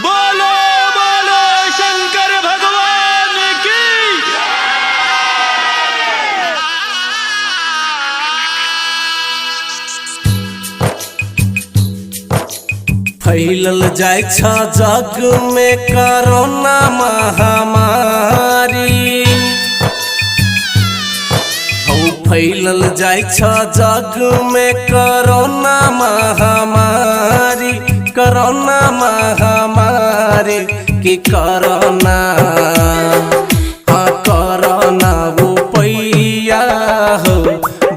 बोलो बोलो शंकर भगवान की। फैलल जाय छ जग में कोरोना महामारी। फैलल जाय छ जग में कोरोना महामारी। कोरोना महामारी की कोरोना कोरोना उपैया हो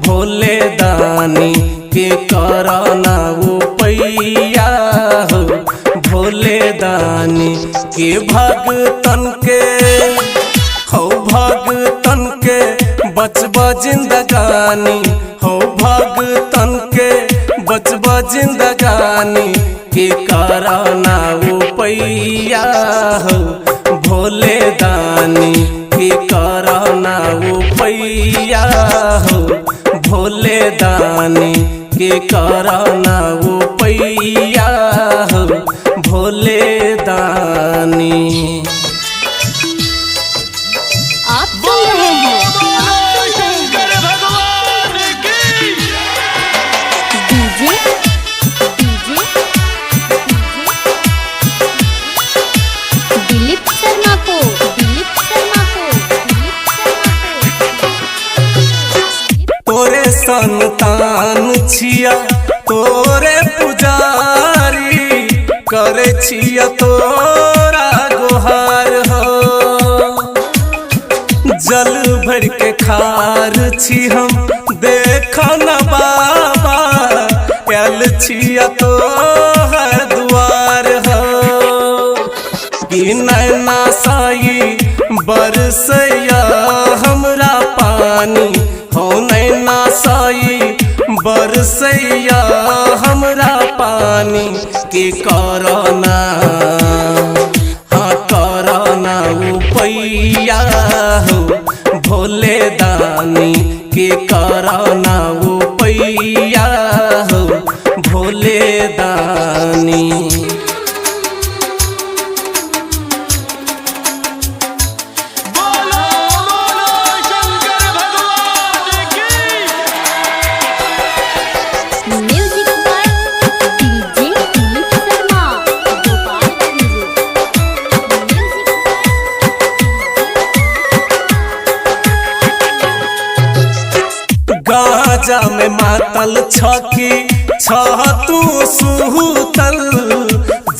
भोले दानी के कोरोना उपैया हो भोले दानी के भगतन के हो भगतन के बचब जिंदगानी हो भगतन के बचब जिंदगानी के कोरोना उपैया हो भोले दानी के कोरोना उपैया हो भोले दानी के कोरोना उपैया हो भोले दानी। आप सुन रहे हैं शंकर भगवान की। डीजे दिलीप शर्मा को तोरे संतान छिया तोरे पुजारी करे छिया तोरा गोहार हो। जल भर के खार छी हम देख न बाबा आयल छिया तोहर दुआर हो। कि नैना साई बरसैया हमरा पानी हो नैना साई बरसैया हमरा पानी के कोरोना कोरोना उपैया हो भोले दानी के कोरोना उपैया हो भोले दानी। बोलो बोलो शंकर भगवान की। Music by DJ Dilip Sharma गाजा में मातल छकी तू सुतल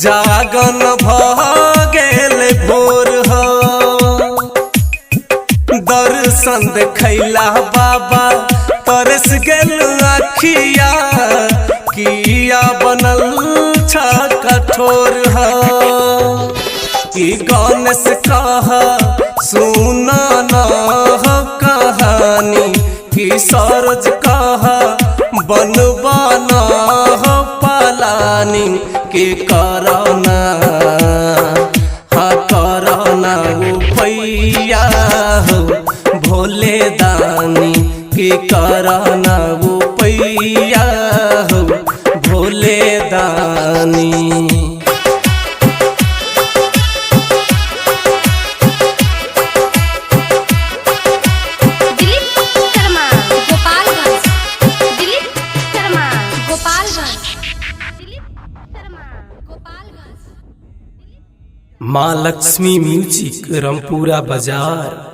जागन भगेल भोर हो। दर्शन देखैला बाबा तरस गेल अखिया किया बनल छ कठोर हो। कि गणेश कह सुना न हो कहानी कि सरोज कह बनबन हो पलानी के कोरोना कोरोना उपैया हो भोले दानी के कोरोना उपैया हो भोले दानी। माँ लक्ष्मी म्यूजिक रामपुरा बाजार।